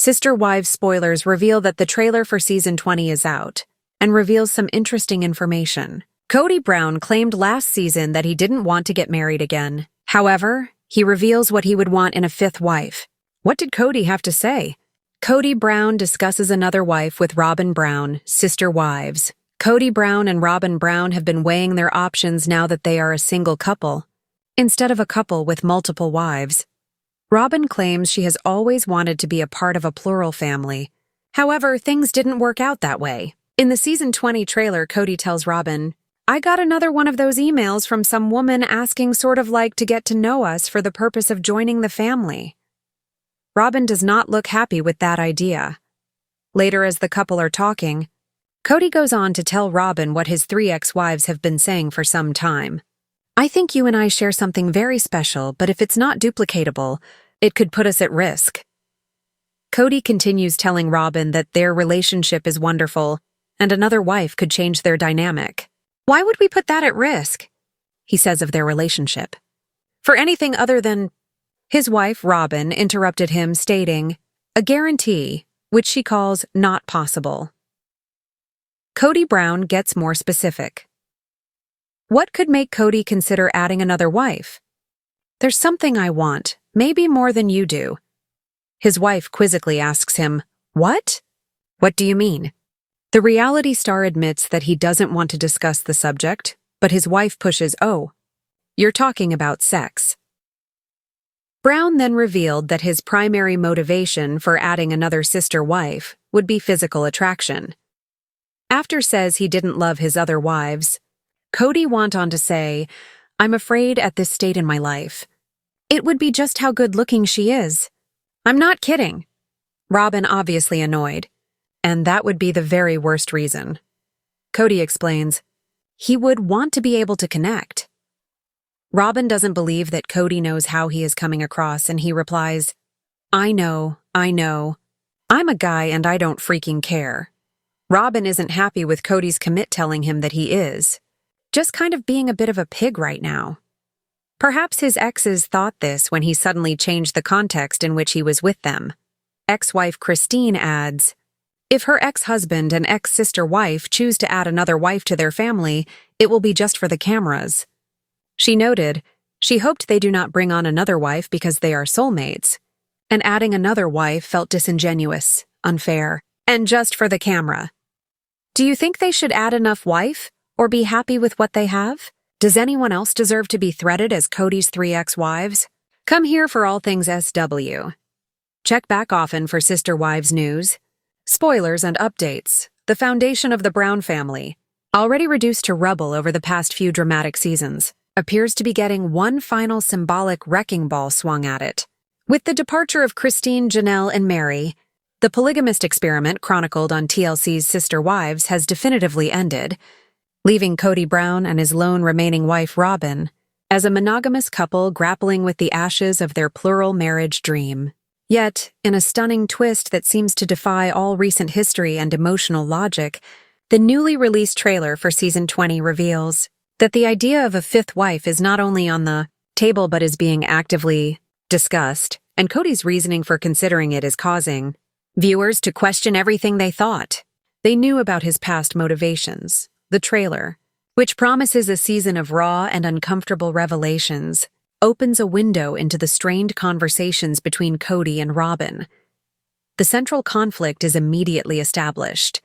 Sister Wives spoilers reveal that the trailer for season 20 is out, and reveals some interesting information. Kody Brown claimed last season that he didn't want to get married again. However, he reveals what he would want in a fifth wife. What did Kody have to say? Kody Brown discusses another wife with Robyn Brown, Sister Wives. Kody Brown and Robyn Brown have been weighing their options now that they are a single couple, instead of a couple with multiple wives. Robyn claims she has always wanted to be a part of a plural family. However, things didn't work out that way. In the season 20 trailer, Kody tells Robyn, "I got another one of those emails from some woman asking sort of like to get to know us for the purpose of joining the family." Robyn does not look happy with that idea. Later, as the couple are talking, Kody goes on to tell Robyn what his 3 ex-wives have been saying for some time. "I think you and I share something very special, but if it's not duplicatable, it could put us at risk." Kody continues telling Robyn that their relationship is wonderful, and another wife could change their dynamic. "Why would we put that at risk?" he says of their relationship. "For anything other than—" His wife, Robyn, interrupted him, stating, "a guarantee," which she calls not possible. Kody Brown gets more specific. What could make Kody consider adding another wife? "There's something I want, maybe more than you do." His wife quizzically asks him, "What? What do you mean?" The reality star admits that he doesn't want to discuss the subject, but his wife pushes, "Oh, you're talking about sex." Brown then revealed that his primary motivation for adding another sister wife would be physical attraction. After says he didn't love his other wives, Kody went on to say, "I'm afraid at this state in my life, it would be just how good-looking she is. I'm not kidding." Robyn obviously annoyed, and that would be the very worst reason. Kody explains, he would want to be able to connect. Robyn doesn't believe that Kody knows how he is coming across, and he replies, I know. I'm a guy and I don't freaking care." Robyn isn't happy with Kody's commit telling him that he is just kind of being a bit of a pig right now. Perhaps his exes thought this when he suddenly changed the context in which he was with them. Ex-wife Christine adds, "If her ex-husband and ex-sister wife choose to add another wife to their family, it will be just for the cameras." She noted, she hoped they do not bring on another wife because they are soulmates, and adding another wife felt disingenuous, unfair, and just for the camera. Do you think they should add enough wife, or be happy with what they have? Does anyone else deserve to be threaded as Kody's 3 ex-wives? Come here for all things SW. Check back often for Sister Wives news, spoilers and updates. The foundation of the Brown family, already reduced to rubble over the past few dramatic seasons, appears to be getting one final symbolic wrecking ball swung at it. With the departure of Christine, Janelle, and Mary, the polygamist experiment chronicled on TLC's Sister Wives has definitively ended, leaving Kody Brown and his lone remaining wife Robyn as a monogamous couple grappling with the ashes of their plural marriage dream. Yet, in a stunning twist that seems to defy all recent history and emotional logic, the newly released trailer for season 20 reveals that the idea of a fifth wife is not only on the table but is being actively discussed, and Kody's reasoning for considering it is causing viewers to question everything they thought they knew about his past motivations. The trailer, which promises a season of raw and uncomfortable revelations, opens a window into the strained conversations between Kody and Robyn. The central conflict is immediately established,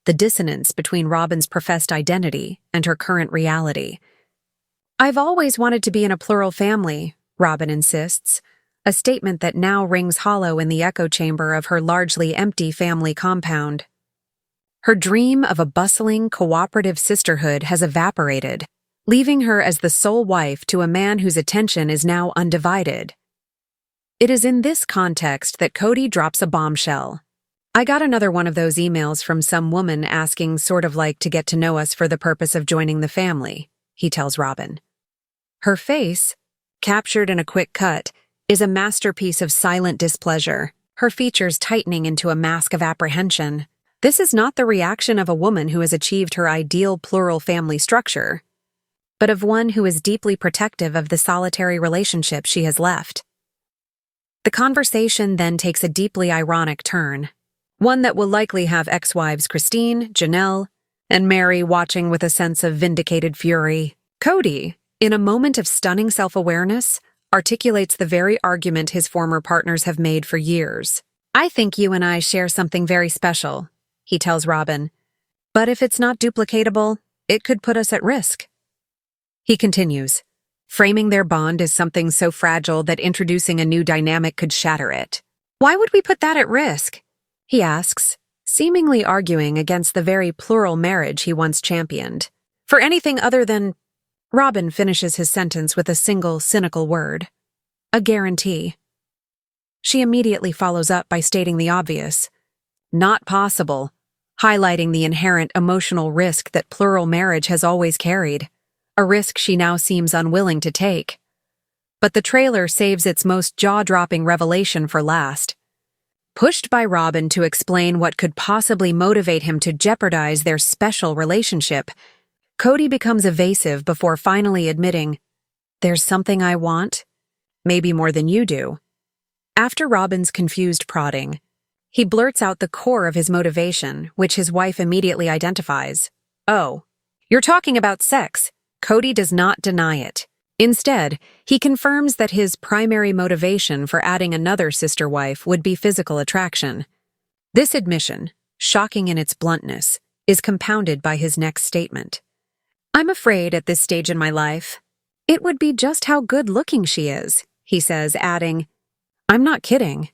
the dissonance between Robyn's professed identity and her current reality. "I've always wanted to be in a plural family," Robyn insists, a statement that now rings hollow in the echo chamber of her largely empty family compound. Her dream of a bustling, cooperative sisterhood has evaporated, leaving her as the sole wife to a man whose attention is now undivided. It is in this context that Kody drops a bombshell. "I got another one of those emails from some woman asking sort of like to get to know us for the purpose of joining the family," he tells Robyn. Her face, captured in a quick cut, is a masterpiece of silent displeasure, her features tightening into a mask of apprehension. This is not the reaction of a woman who has achieved her ideal plural family structure, but of one who is deeply protective of the solitary relationship she has left. The conversation then takes a deeply ironic turn, one that will likely have ex-wives Christine, Janelle, and Mary watching with a sense of vindicated fury. Kody, in a moment of stunning self-awareness, articulates the very argument his former partners have made for years. "I think you and I share something very special," he tells Robin. "But if it's not duplicatable, it could put us at risk." He continues, framing their bond as something so fragile that introducing a new dynamic could shatter it. "Why would we put that at risk?" he asks, seemingly arguing against the very plural marriage he once championed. "For anything other than—" Robin finishes his sentence with a single cynical word: "a guarantee." She immediately follows up by stating the obvious: "Not possible," highlighting the inherent emotional risk that plural marriage has always carried, a risk she now seems unwilling to take. But the trailer saves its most jaw-dropping revelation for last. Pushed by Robin to explain what could possibly motivate him to jeopardize their special relationship, Kody becomes evasive before finally admitting, "There's something I want, maybe more than you do." After Robin's confused prodding, he blurts out the core of his motivation, which his wife immediately identifies. "Oh, you're talking about sex." Kody does not deny it. Instead, he confirms that his primary motivation for adding another sister wife would be physical attraction. This admission, shocking in its bluntness, is compounded by his next statement. "I'm afraid at this stage in my life, it would be just how good-looking she is," he says, adding, "I'm not kidding."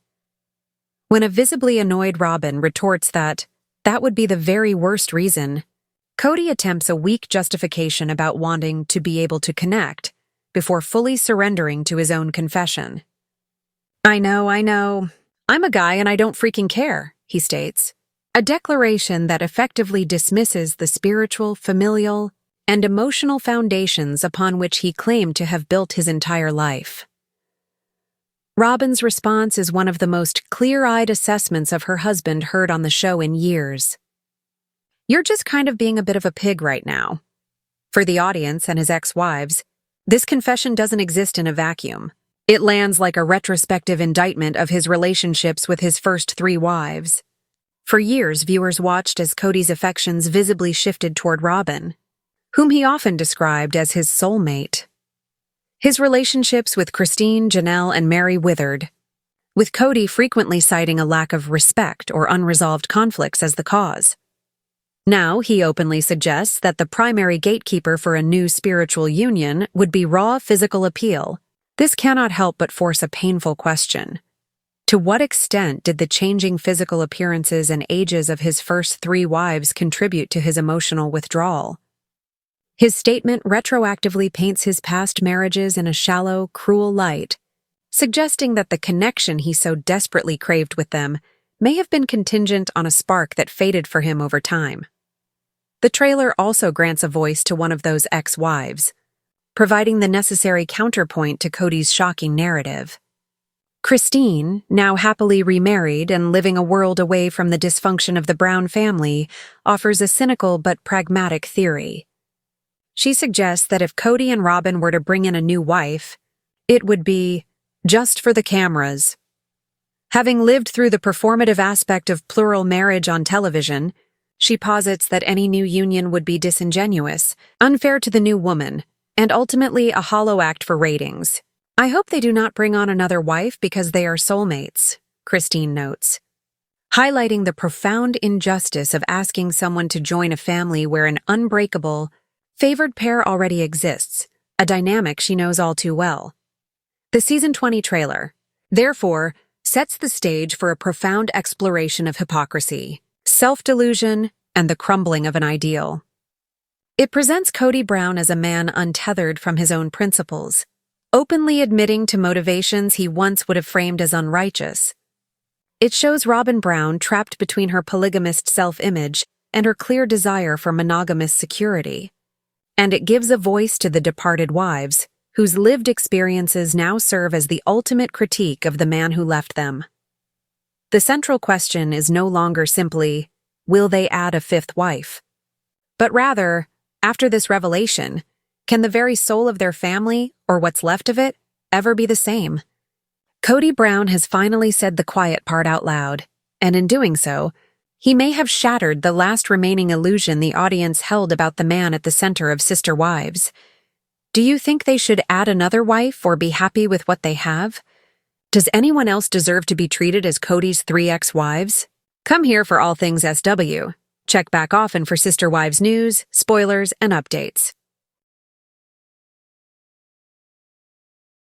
When a visibly annoyed Robin retorts that would be the very worst reason, Kody attempts a weak justification about wanting to be able to connect before fully surrendering to his own confession. I know. I'm a guy and I don't freaking care," he states, a declaration that effectively dismisses the spiritual, familial, and emotional foundations upon which he claimed to have built his entire life. Robin's response is one of the most clear-eyed assessments of her husband heard on the show in years. "You're just kind of being a bit of a pig right now." For the audience and his ex-wives, this confession doesn't exist in a vacuum. It lands like a retrospective indictment of his relationships with his first 3 wives. For years, viewers watched as Kody's affections visibly shifted toward Robin, whom he often described as his soulmate. His relationships with Christine, Janelle, and Mary withered, with Kody frequently citing a lack of respect or unresolved conflicts as the cause. Now, he openly suggests that the primary gatekeeper for a new spiritual union would be raw physical appeal. This cannot help but force a painful question. To what extent did the changing physical appearances and ages of his first 3 wives contribute to his emotional withdrawal? His statement retroactively paints his past marriages in a shallow, cruel light, suggesting that the connection he so desperately craved with them may have been contingent on a spark that faded for him over time. The trailer also grants a voice to one of those ex-wives, providing the necessary counterpoint to Kody's shocking narrative. Christine, now happily remarried and living a world away from the dysfunction of the Brown family, offers a cynical but pragmatic theory. She suggests that if Kody and Robin were to bring in a new wife, it would be just for the cameras. Having lived through the performative aspect of plural marriage on television, she posits that any new union would be disingenuous, unfair to the new woman, and ultimately a hollow act for ratings. "I hope they do not bring on another wife because they are soulmates," Christine notes, highlighting the profound injustice of asking someone to join a family where an unbreakable, favored pair already exists, a dynamic she knows all too well. The Season 20 trailer, therefore, sets the stage for a profound exploration of hypocrisy, self-delusion, and the crumbling of an ideal. It presents Kody Brown as a man untethered from his own principles, openly admitting to motivations he once would have framed as unrighteous. It shows Robin Brown trapped between her polygamist self-image and her clear desire for monogamous security. And it gives a voice to the departed wives, whose lived experiences now serve as the ultimate critique of the man who left them. The central question is no longer simply, will they add a 5th wife? But rather, after this revelation, can the very soul of their family, or what's left of it, ever be the same? Kody Brown has finally said the quiet part out loud, and in doing so, he may have shattered the last remaining illusion the audience held about the man at the center of Sister Wives. Do you think they should add another wife or be happy with what they have? Does anyone else deserve to be treated as Kody's 3 ex-wives? Come here for all things SW. Check back often for Sister Wives news, spoilers, and updates.